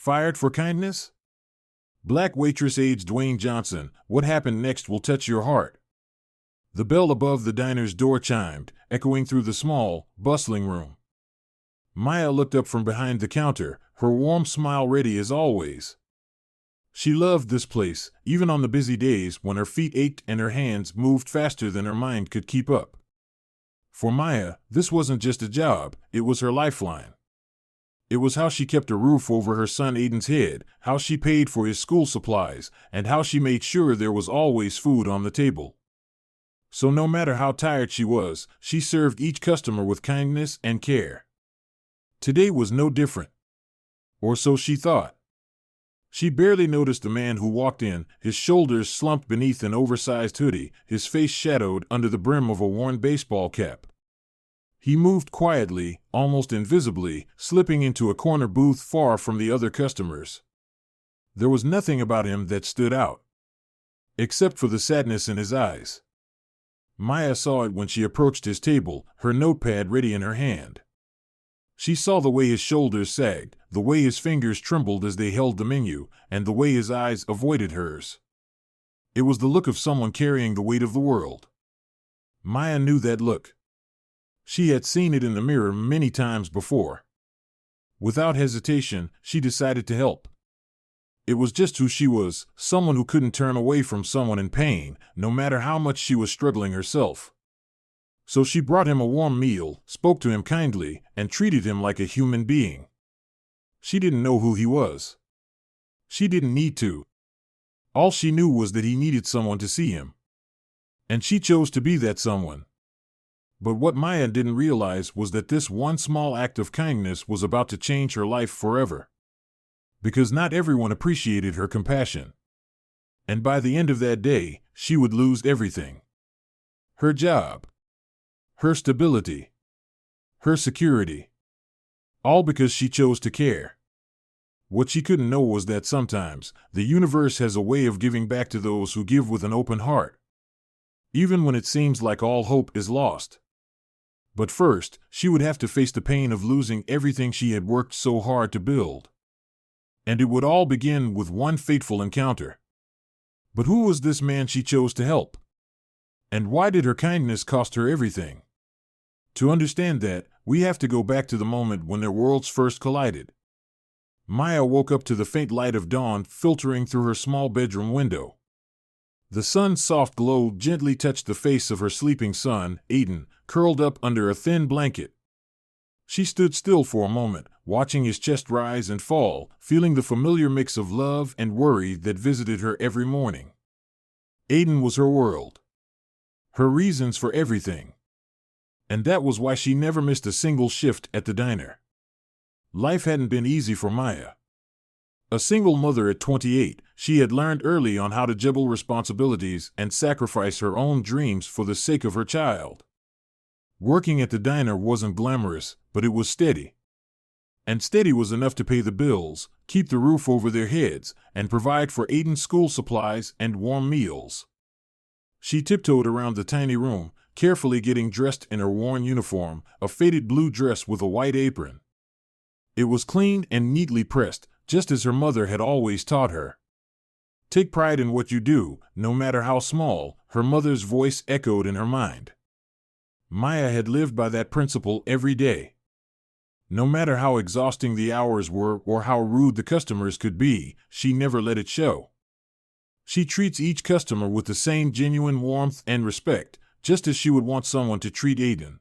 Fired for kindness? Black waitress aides Dwayne Johnson, what happened next will touch your heart. The bell above the diner's door chimed, echoing through the small, bustling room. Maya looked up from behind the counter, her warm smile ready as always. She loved this place, even on the busy days when her feet ached and her hands moved faster than her mind could keep up. For Maya, this wasn't just a job, it was her lifeline. It was how she kept a roof over her son Aiden's head, how she paid for his school supplies, and how she made sure there was always food on the table. So no matter how tired she was, she served each customer with kindness and care. Today was no different. Or so she thought. She barely noticed the man who walked in, his shoulders slumped beneath an oversized hoodie, his face shadowed under the brim of a worn baseball cap. He moved quietly, almost invisibly, slipping into a corner booth far from the other customers. There was nothing about him that stood out, except for the sadness in his eyes. Maya saw it when she approached his table, her notepad ready in her hand. She saw the way his shoulders sagged, the way his fingers trembled as they held the menu, and the way his eyes avoided hers. It was the look of someone carrying the weight of the world. Maya knew that look. She had seen it in the mirror many times before. Without hesitation, she decided to help. It was just who she was, someone who couldn't turn away from someone in pain, no matter how much she was struggling herself. So she brought him a warm meal, spoke to him kindly, and treated him like a human being. She didn't know who he was. She didn't need to. All she knew was that he needed someone to see him. And she chose to be that someone. But what Maya didn't realize was that this one small act of kindness was about to change her life forever. Because not everyone appreciated her compassion. And by the end of that day, she would lose everything. Her job. Her stability. Her security. All because she chose to care. What she couldn't know was that sometimes, the universe has a way of giving back to those who give with an open heart. Even when it seems like all hope is lost. But first, she would have to face the pain of losing everything she had worked so hard to build. And it would all begin with one fateful encounter. But who was this man she chose to help? And why did her kindness cost her everything? To understand that, we have to go back to the moment when their worlds first collided. Maya woke up to the faint light of dawn filtering through her small bedroom window. The sun's soft glow gently touched the face of her sleeping son, Aiden, curled up under a thin blanket. She stood still for a moment, watching his chest rise and fall, feeling the familiar mix of love and worry that visited her every morning. Aiden was her world. Her reasons for everything. And that was why she never missed a single shift at the diner. Life hadn't been easy for Maya. A single mother at 28, she had learned early on how to juggle responsibilities and sacrifice her own dreams for the sake of her child. Working at the diner wasn't glamorous, but it was steady. And steady was enough to pay the bills, keep the roof over their heads, and provide for Aiden's school supplies and warm meals. She tiptoed around the tiny room, carefully getting dressed in her worn uniform, a faded blue dress with a white apron. It was clean and neatly pressed, just as her mother had always taught her. Take pride in what you do, no matter how small, her mother's voice echoed in her mind. Maya had lived by that principle every day. No matter how exhausting the hours were or how rude the customers could be, she never let it show. She treats each customer with the same genuine warmth and respect, just as she would want someone to treat Aiden.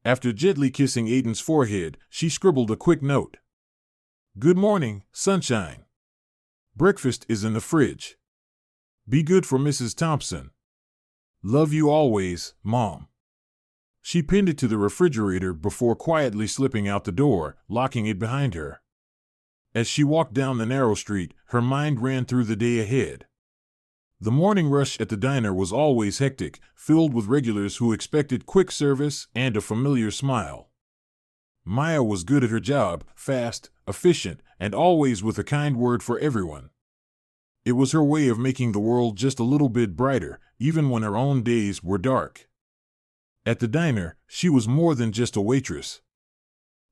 After gently kissing Aiden's forehead, she scribbled a quick note. Good morning, sunshine. Breakfast is in the fridge. Be good for Mrs. Thompson. Love you always, Mom. She pinned it to the refrigerator before quietly slipping out the door, locking it behind her. As she walked down the narrow street, her mind ran through the day ahead. The morning rush at the diner was always hectic, filled with regulars who expected quick service and a familiar smile. Maya was good at her job, fast, efficient, and always with a kind word for everyone. It was her way of making the world just a little bit brighter, even when her own days were dark. At the diner, she was more than just a waitress.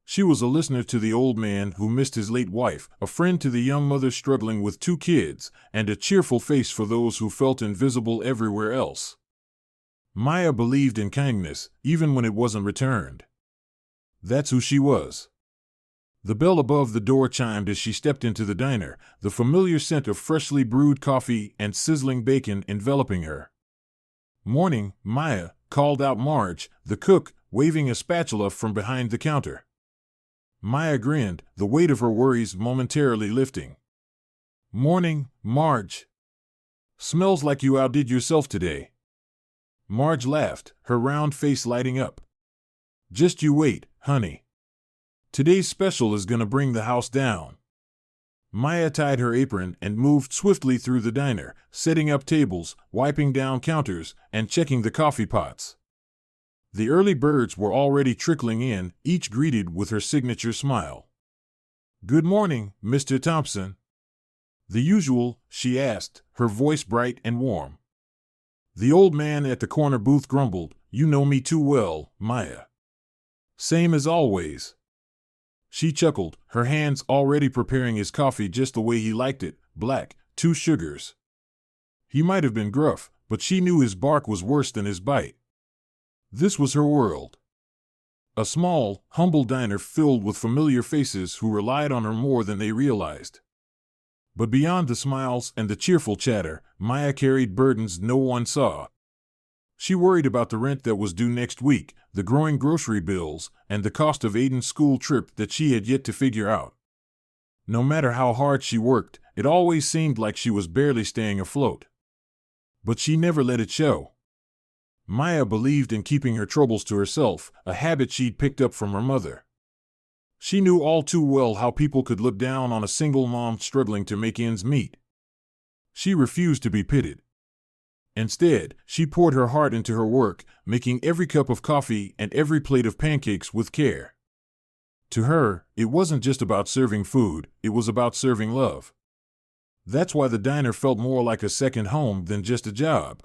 She was a listener to the old man who missed his late wife, a friend to the young mother struggling with 2 kids, and a cheerful face for those who felt invisible everywhere else. Maya believed in kindness, even when it wasn't returned. That's who she was. The bell above the door chimed as she stepped into the diner, the familiar scent of freshly brewed coffee and sizzling bacon enveloping her. "Morning, Maya," called out Marge, the cook, waving a spatula from behind the counter. Maya grinned, the weight of her worries momentarily lifting. "Morning, Marge. Smells like you outdid yourself today." Marge laughed, her round face lighting up. "Just you wait, honey. Today's special is gonna bring the house down." Maya tied her apron and moved swiftly through the diner, setting up tables, wiping down counters, and checking the coffee pots. The early birds were already trickling in, each greeted with her signature smile. "Good morning, Mr. Thompson." "The usual?" she asked, her voice bright and warm. The old man at the corner booth grumbled, "You know me too well, Maya." "Same as always." She chuckled, her hands already preparing his coffee just the way he liked it, black, 2 sugars. He might have been gruff, but she knew his bark was worse than his bite. This was her world. A small, humble diner filled with familiar faces who relied on her more than they realized. But beyond the smiles and the cheerful chatter, Maya carried burdens no one saw. She worried about the rent that was due next week, the growing grocery bills, and the cost of Aiden's school trip that she had yet to figure out. No matter how hard she worked, it always seemed like she was barely staying afloat. But she never let it show. Maya believed in keeping her troubles to herself, a habit she'd picked up from her mother. She knew all too well how people could look down on a single mom struggling to make ends meet. She refused to be pitied. Instead, she poured her heart into her work, making every cup of coffee and every plate of pancakes with care. To her, it wasn't just about serving food, it was about serving love. That's why the diner felt more like a second home than just a job.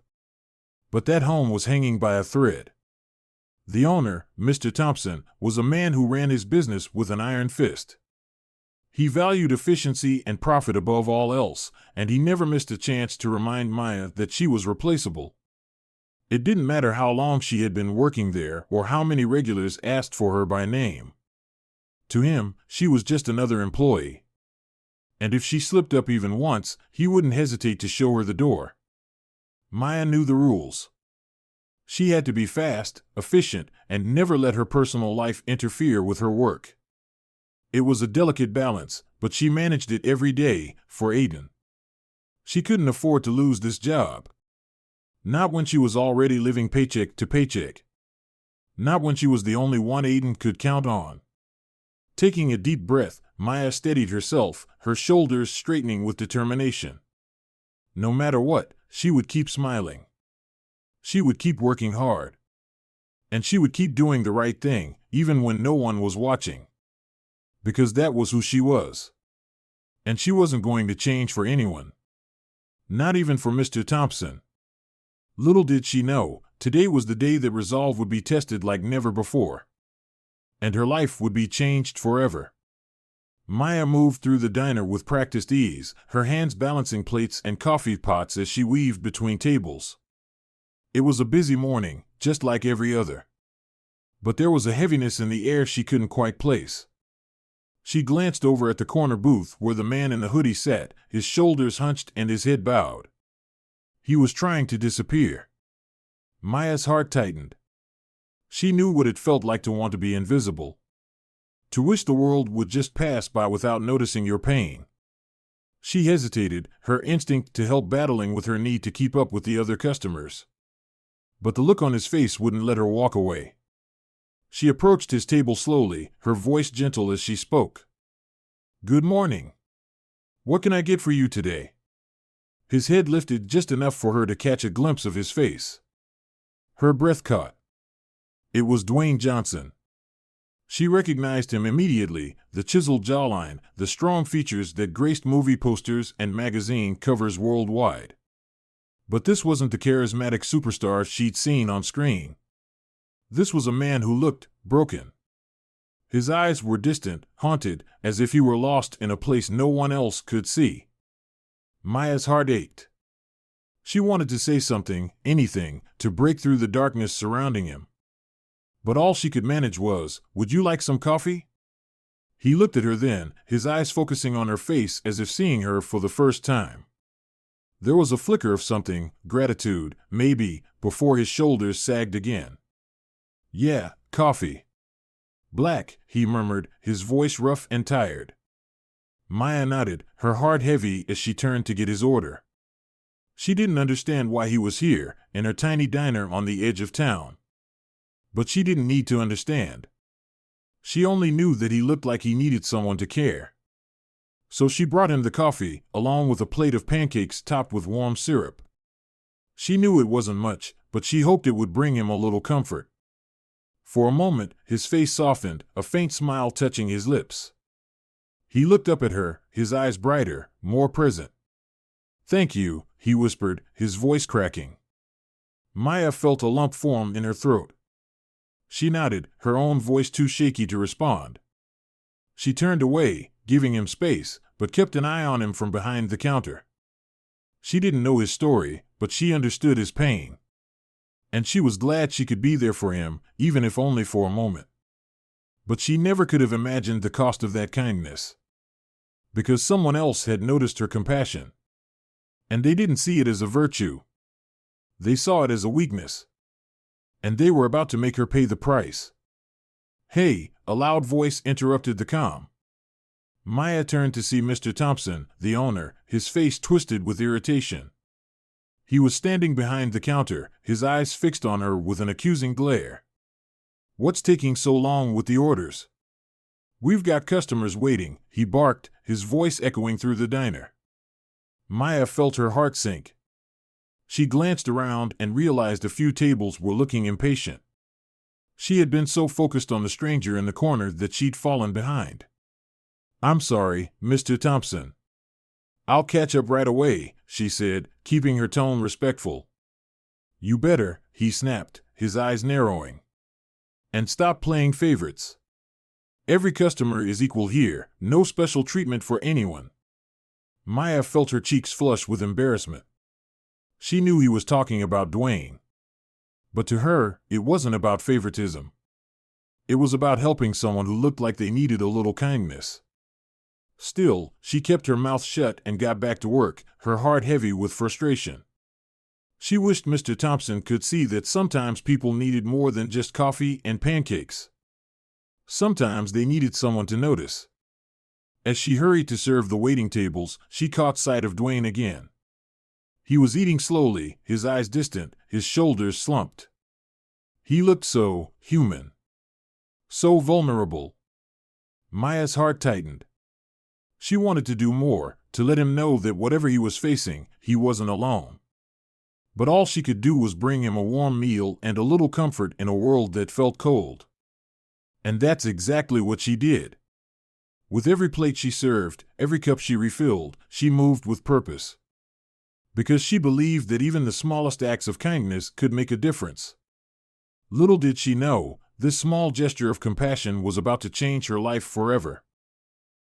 But that home was hanging by a thread. The owner, Mr. Thompson, was a man who ran his business with an iron fist. He valued efficiency and profit above all else, and he never missed a chance to remind Maya that she was replaceable. It didn't matter how long she had been working there or how many regulars asked for her by name. To him, she was just another employee. And if she slipped up even once, he wouldn't hesitate to show her the door. Maya knew the rules. She had to be fast, efficient, and never let her personal life interfere with her work. It was a delicate balance, but she managed it every day, for Aiden. She couldn't afford to lose this job. Not when she was already living paycheck to paycheck. Not when she was the only one Aiden could count on. Taking a deep breath, Maya steadied herself, her shoulders straightening with determination. No matter what, she would keep smiling. She would keep working hard. And she would keep doing the right thing, even when no one was watching. Because that was who she was. And she wasn't going to change for anyone. Not even for Mr. Thompson. Little did she know, today was the day that resolve would be tested like never before. And her life would be changed forever. Maya moved through the diner with practiced ease, her hands balancing plates and coffee pots as she weaved between tables. It was a busy morning, just like every other. But there was a heaviness in the air she couldn't quite place. She glanced over at the corner booth where the man in the hoodie sat, his shoulders hunched and his head bowed. He was trying to disappear. Maya's heart tightened. She knew what it felt like to want to be invisible. To wish the world would just pass by without noticing your pain. She hesitated, her instinct to help battling with her need to keep up with the other customers. But the look on his face wouldn't let her walk away. She approached his table slowly, her voice gentle as she spoke. "Good morning. What can I get for you today?" His head lifted just enough for her to catch a glimpse of his face. Her breath caught. It was Dwayne Johnson. She recognized him immediately, the chiseled jawline, the strong features that graced movie posters and magazine covers worldwide. But this wasn't the charismatic superstar she'd seen on screen. This was a man who looked broken. His eyes were distant, haunted, as if he were lost in a place no one else could see. Maya's heart ached. She wanted to say something, anything, to break through the darkness surrounding him. But all she could manage was, "Would you like some coffee?" He looked at her then, his eyes focusing on her face as if seeing her for the first time. There was a flicker of something, gratitude, maybe, before his shoulders sagged again. "Yeah, coffee." "Black," he murmured, his voice rough and tired. Maya nodded, her heart heavy as she turned to get his order. She didn't understand why he was here, in her tiny diner on the edge of town. But she didn't need to understand. She only knew that he looked like he needed someone to care. So she brought him the coffee, along with a plate of pancakes topped with warm syrup. She knew it wasn't much, but she hoped it would bring him a little comfort. For a moment, his face softened, a faint smile touching his lips. He looked up at her, his eyes brighter, more present. "Thank you," he whispered, his voice cracking. Maya felt a lump form in her throat. She nodded, her own voice too shaky to respond. She turned away, giving him space, but kept an eye on him from behind the counter. She didn't know his story, but she understood his pain. And she was glad she could be there for him, even if only for a moment. But she never could have imagined the cost of that kindness. Because someone else had noticed her compassion. And they didn't see it as a virtue. They saw it as a weakness. And they were about to make her pay the price. "Hey," a loud voice interrupted the calm. Maya turned to see Mr. Thompson, the owner, his face twisted with irritation. He was standing behind the counter, his eyes fixed on her with an accusing glare. "What's taking so long with the orders?" "We've got customers waiting," he barked, his voice echoing through the diner. Maya felt her heart sink. She glanced around and realized a few tables were looking impatient. She had been so focused on the stranger in the corner that she'd fallen behind. "I'm sorry, Mr. Thompson." "I'll catch up right away," she said, keeping her tone respectful. "You better," he snapped, his eyes narrowing. "And stop playing favorites. Every customer is equal here, no special treatment for anyone." Maya felt her cheeks flush with embarrassment. She knew he was talking about Dwayne. But to her, it wasn't about favoritism. It was about helping someone who looked like they needed a little kindness. Still, she kept her mouth shut and got back to work, her heart heavy with frustration. She wished Mr. Thompson could see that sometimes people needed more than just coffee and pancakes. Sometimes they needed someone to notice. As she hurried to serve the waiting tables, she caught sight of Dwayne again. He was eating slowly, his eyes distant, his shoulders slumped. He looked so human. So vulnerable. Maya's heart tightened. She wanted to do more, to let him know that whatever he was facing, he wasn't alone. But all she could do was bring him a warm meal and a little comfort in a world that felt cold. And that's exactly what she did. With every plate she served, every cup she refilled, she moved with purpose. Because she believed that even the smallest acts of kindness could make a difference. Little did she know, this small gesture of compassion was about to change her life forever.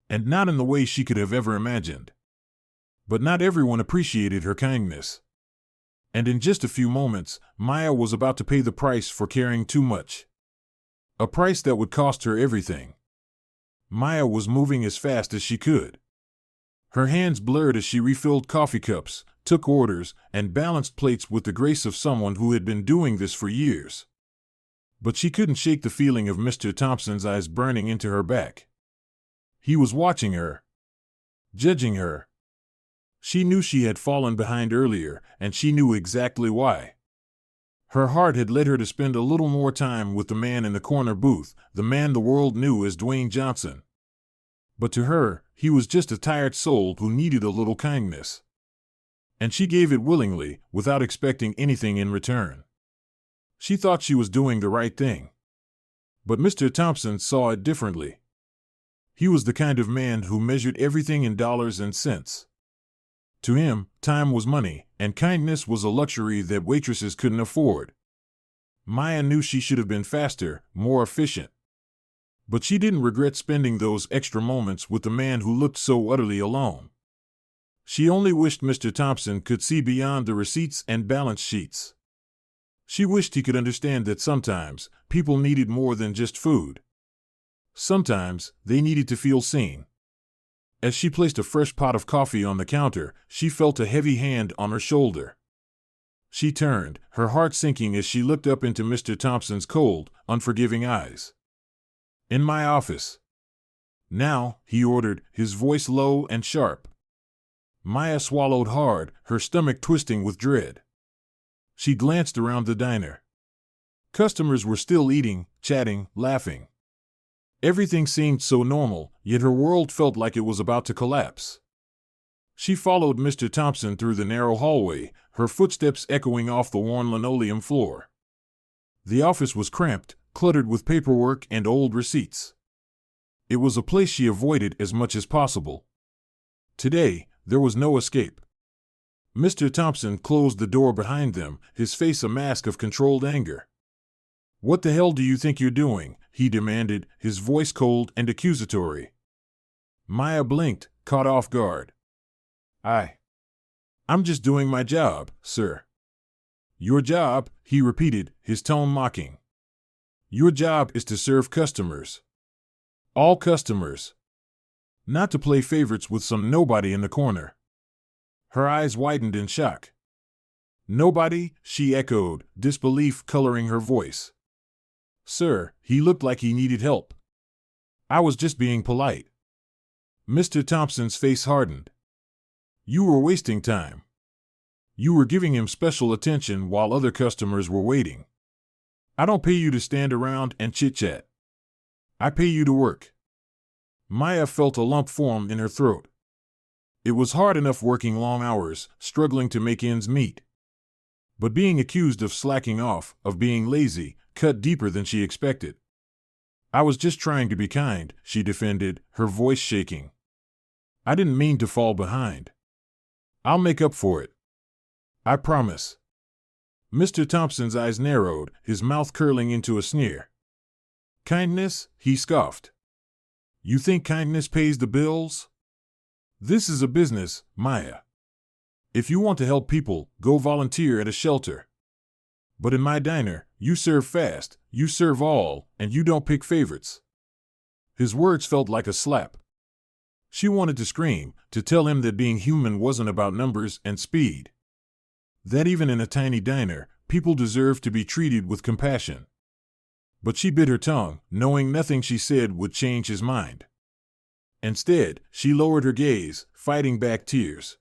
And not in the way she could have ever imagined. But not everyone appreciated her kindness. And in just a few moments, Maya was about to pay the price for caring too much. A price that would cost her everything. Maya was moving as fast as she could. Her hands blurred as she refilled coffee cups, took orders, and balanced plates with the grace of someone who had been doing this for years. But she couldn't shake the feeling of Mr. Thompson's eyes burning into her back. He was watching her. Judging her. She knew she had fallen behind earlier, and she knew exactly why. Her heart had led her to spend a little more time with the man in the corner booth, the man the world knew as Dwayne Johnson. But to her, he was just a tired soul who needed a little kindness. And she gave it willingly, without expecting anything in return. She thought she was doing the right thing. But Mr. Thompson saw it differently. He was the kind of man who measured everything in dollars and cents. To him, time was money, and kindness was a luxury that waitresses couldn't afford. Maya knew she should have been faster, more efficient. But she didn't regret spending those extra moments with the man who looked so utterly alone. She only wished Mr. Thompson could see beyond the receipts and balance sheets. She wished he could understand that sometimes people needed more than just food. Sometimes they needed to feel seen. As she placed a fresh pot of coffee on the counter, she felt a heavy hand on her shoulder. She turned, her heart sinking as she looked up into Mr. Thompson's cold, unforgiving eyes. "In my office." "Now," he ordered, his voice low and sharp. Maya swallowed hard, her stomach twisting with dread. She glanced around the diner. Customers were still eating, chatting, laughing. Everything seemed so normal, yet her world felt like it was about to collapse. She followed Mr. Thompson through the narrow hallway, her footsteps echoing off the worn linoleum floor. The office was cramped, cluttered with paperwork and old receipts. It was a place she avoided as much as possible. Today, there was no escape. Mr. Thompson closed the door behind them, his face a mask of controlled anger. "What the hell do you think you're doing?" he demanded, his voice cold and accusatory. Maya blinked, caught off guard. I'm just doing my job, sir." "Your job," he repeated, his tone mocking. "Your job is to serve customers. All customers. Not to play favorites with some nobody in the corner." Her eyes widened in shock. "Nobody?" she echoed, disbelief coloring her voice. "Sir," he looked like he needed help. "I was just being polite." Mr. Thompson's face hardened. "You were wasting time. You were giving him special attention while other customers were waiting. I don't pay you to stand around and chit-chat. I pay you to work." Maya felt a lump form in her throat. It was hard enough working long hours, struggling to make ends meet. But being accused of slacking off, of being lazy, cut deeper than she expected. "I was just trying to be kind," she defended, her voice shaking. "I didn't mean to fall behind. I'll make up for it. I promise." Mr. Thompson's eyes narrowed, his mouth curling into a sneer. "Kindness?" he scoffed. "You think kindness pays the bills? This is a business, Maya. If you want to help people, go volunteer at a shelter. But in my diner, you serve fast, you serve all, and you don't pick favorites." His words felt like a slap. She wanted to scream, to tell him that being human wasn't about numbers and speed. That even in a tiny diner, people deserved to be treated with compassion. But she bit her tongue, knowing nothing she said would change his mind. Instead, she lowered her gaze, fighting back tears.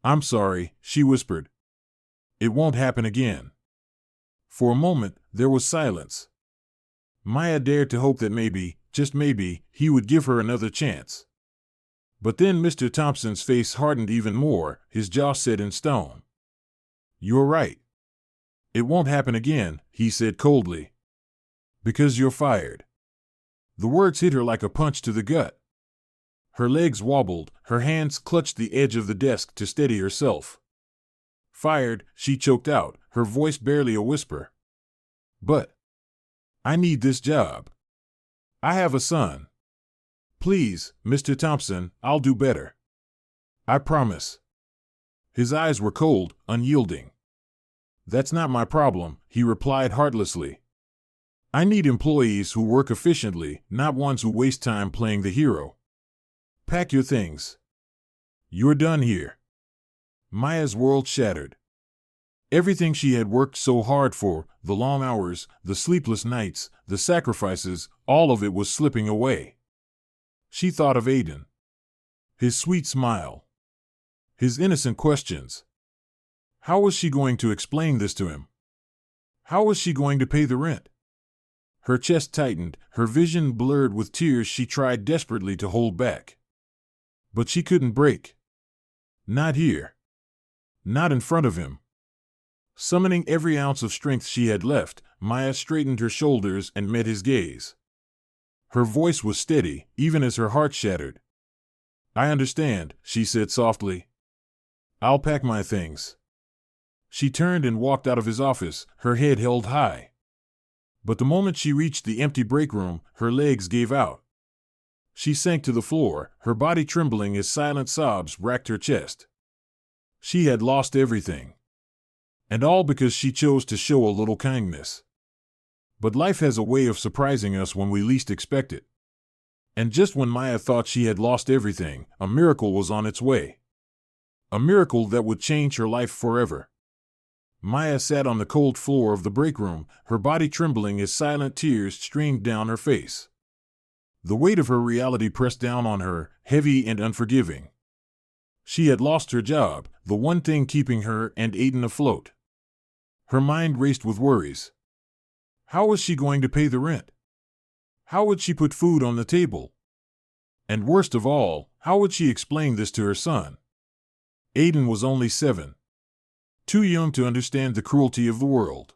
"I'm sorry," she whispered. "It won't happen again." For a moment, there was silence. Maya dared to hope that maybe, just maybe, he would give her another chance. But then Mr. Thompson's face hardened even more, his jaw set in stone. "You're right. It won't happen again," he said coldly. "Because you're fired." The words hit her like a punch to the gut. Her legs wobbled, her hands clutched the edge of the desk to steady herself. "Fired," she choked out, her voice barely a whisper. "But I need this job. I have a son. Please, Mr. Thompson, I'll do better. I promise." His eyes were cold, unyielding. "That's not my problem," he replied heartlessly. "I need employees who work efficiently, not ones who waste time playing the hero. Pack your things. You're done here." Maya's world shattered. Everything she had worked so hard for, the long hours, the sleepless nights, the sacrifices, all of it was slipping away. She thought of Aiden. His sweet smile. His innocent questions. How was she going to explain this to him? How was she going to pay the rent? Her chest tightened, her vision blurred with tears she tried desperately to hold back. But she couldn't break. Not here. Not in front of him. Summoning every ounce of strength she had left, Maya straightened her shoulders and met his gaze. Her voice was steady, even as her heart shattered. "I understand," she said softly. "I'll pack my things." She turned and walked out of his office, her head held high. But the moment she reached the empty break room, her legs gave out. She sank to the floor, her body trembling as silent sobs racked her chest. She had lost everything. And all because she chose to show a little kindness. But life has a way of surprising us when we least expect it. And just when Maya thought she had lost everything, a miracle was on its way. A miracle that would change her life forever. Maya sat on the cold floor of the break room, her body trembling as silent tears streamed down her face. The weight of her reality pressed down on her, heavy and unforgiving. She had lost her job, the one thing keeping her and Aiden afloat. Her mind raced with worries. How was she going to pay the rent? How would she put food on the table? And worst of all, how would she explain this to her son? Aiden was only 7. Too young to understand the cruelty of the world.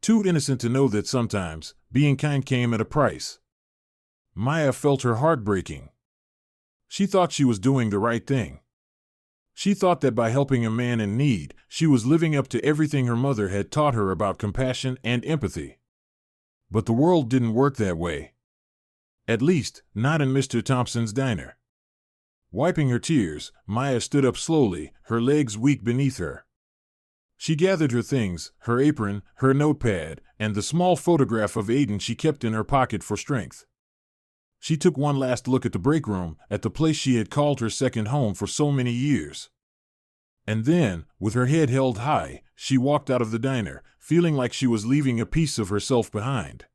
Too innocent to know that sometimes being kind came at a price. Maya felt her heart breaking. She thought she was doing the right thing. She thought that by helping a man in need, she was living up to everything her mother had taught her about compassion and empathy. But the world didn't work that way. At least, not in Mr. Thompson's diner. Wiping her tears, Maya stood up slowly, her legs weak beneath her. She gathered her things, her apron, her notepad, and the small photograph of Aiden she kept in her pocket for strength. She took one last look at the break room, at the place she had called her second home for so many years. And then, with her head held high, she walked out of the diner, feeling like she was leaving a piece of herself behind.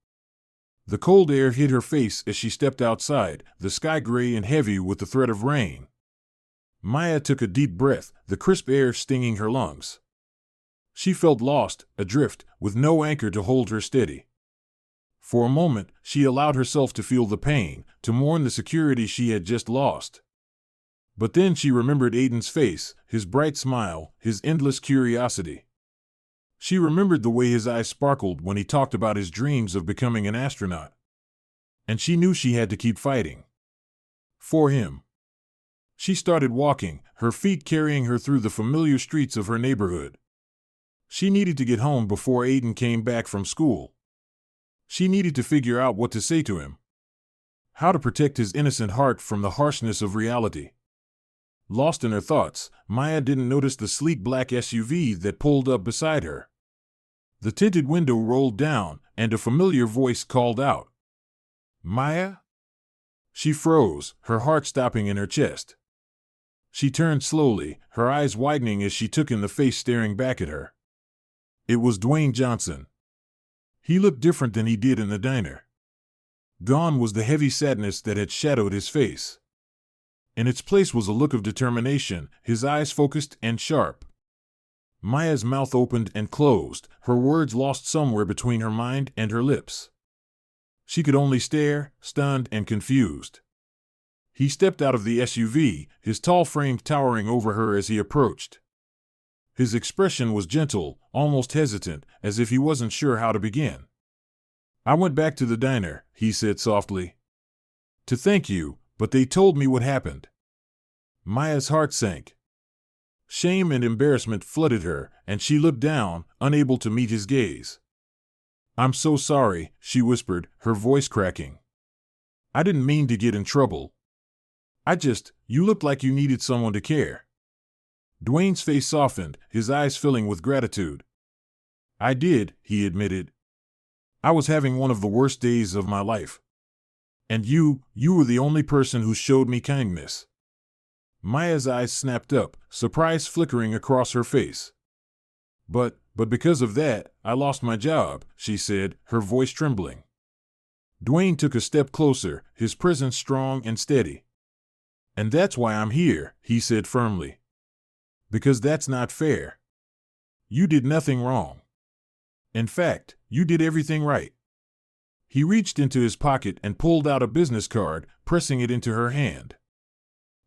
The cold air hit her face as she stepped outside, the sky gray and heavy with the threat of rain. Maya took a deep breath, the crisp air stinging her lungs. She felt lost, adrift, with no anchor to hold her steady. For a moment, she allowed herself to feel the pain, to mourn the security she had just lost. But then she remembered Aiden's face, his bright smile, his endless curiosity. She remembered the way his eyes sparkled when he talked about his dreams of becoming an astronaut. And she knew she had to keep fighting. For him. She started walking, her feet carrying her through the familiar streets of her neighborhood. She needed to get home before Aiden came back from school. She needed to figure out what to say to him. How to protect his innocent heart from the harshness of reality. Lost in her thoughts, Maya didn't notice the sleek black SUV that pulled up beside her. The tinted window rolled down, and a familiar voice called out. "Maya?" She froze, her heart stopping in her chest. She turned slowly, her eyes widening as she took in the face staring back at her. It was Dwayne Johnson. He looked different than he did in the diner. Gone was the heavy sadness that had shadowed his face. In its place was a look of determination, his eyes focused and sharp. Maya's mouth opened and closed, her words lost somewhere between her mind and her lips. She could only stare, stunned and confused. He stepped out of the SUV, his tall frame towering over her as he approached. His expression was gentle, almost hesitant, as if he wasn't sure how to begin. "I went back to the diner," he said softly. "To thank you, but they told me what happened." Maya's heart sank. Shame and embarrassment flooded her, and she looked down, unable to meet his gaze. "I'm so sorry," she whispered, her voice cracking. "I didn't mean to get in trouble. You looked like you needed someone to care." Dwayne's face softened, his eyes filling with gratitude. "I did," he admitted. "I was having one of the worst days of my life. And you were the only person who showed me kindness." Maya's eyes snapped up, surprise flickering across her face. But because of that, I lost my job," she said, her voice trembling. Dwayne took a step closer, his presence strong and steady. "And that's why I'm here," he said firmly. "Because that's not fair. You did nothing wrong. In fact, you did everything right." He reached into his pocket and pulled out a business card, pressing it into her hand.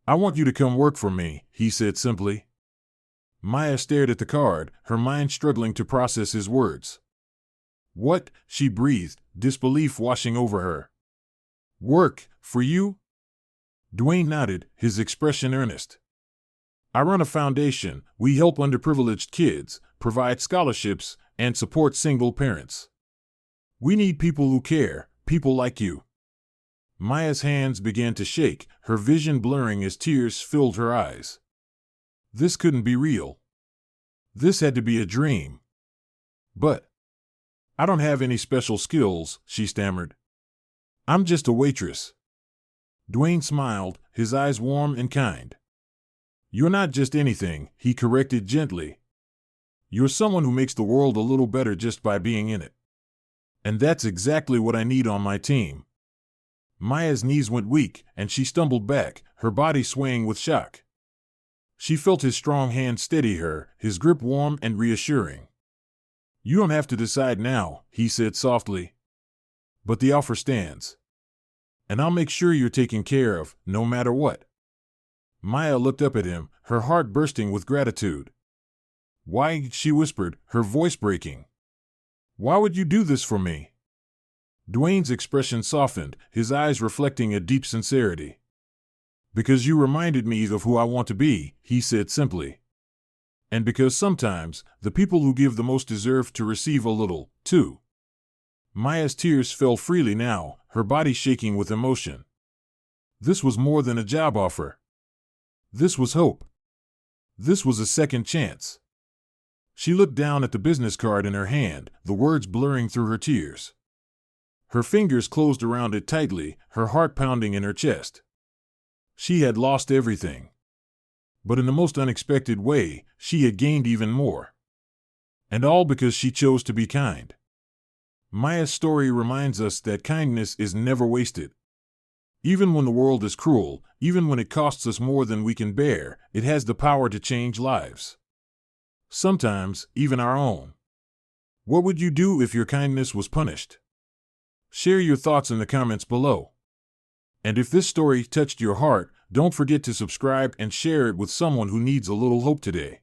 "I want you to come work for me," he said simply. Maya stared at the card, her mind struggling to process his words. "What?" she breathed, disbelief washing over her. "Work, for you?" Dwayne nodded, his expression earnest. "I run a foundation. We help underprivileged kids, provide scholarships, and support single parents." We need people who care, people like you. Maya's hands began to shake, her vision blurring as tears filled her eyes. This couldn't be real. This had to be a dream. But I don't have any special skills, she stammered. I'm just a waitress. Dwayne smiled, his eyes warm and kind. You're not just anything, he corrected gently. You're someone who makes the world a little better just by being in it. And that's exactly what I need on my team. Maya's knees went weak, and she stumbled back, her body swaying with shock. She felt his strong hand steady her, his grip warm and reassuring. You don't have to decide now, he said softly. But the offer stands. And I'll make sure you're taken care of, no matter what. Maya looked up at him, her heart bursting with gratitude. Why, she whispered, her voice breaking. Why would you do this for me? Dwayne's expression softened, his eyes reflecting a deep sincerity. Because you reminded me of who I want to be, he said simply. And because sometimes, the people who give the most deserve to receive a little, too. Maya's tears fell freely now, her body shaking with emotion. This was more than a job offer. This was hope. This was a second chance. She looked down at the business card in her hand, the words blurring through her tears. Her fingers closed around it tightly, her heart pounding in her chest. She had lost everything. But in the most unexpected way, she had gained even more. And all because she chose to be kind. Maya's story reminds us that kindness is never wasted. Even when the world is cruel, even when it costs us more than we can bear, it has the power to change lives. Sometimes, even our own. What would you do if your kindness was punished? Share your thoughts in the comments below. And if this story touched your heart, don't forget to subscribe and share it with someone who needs a little hope today.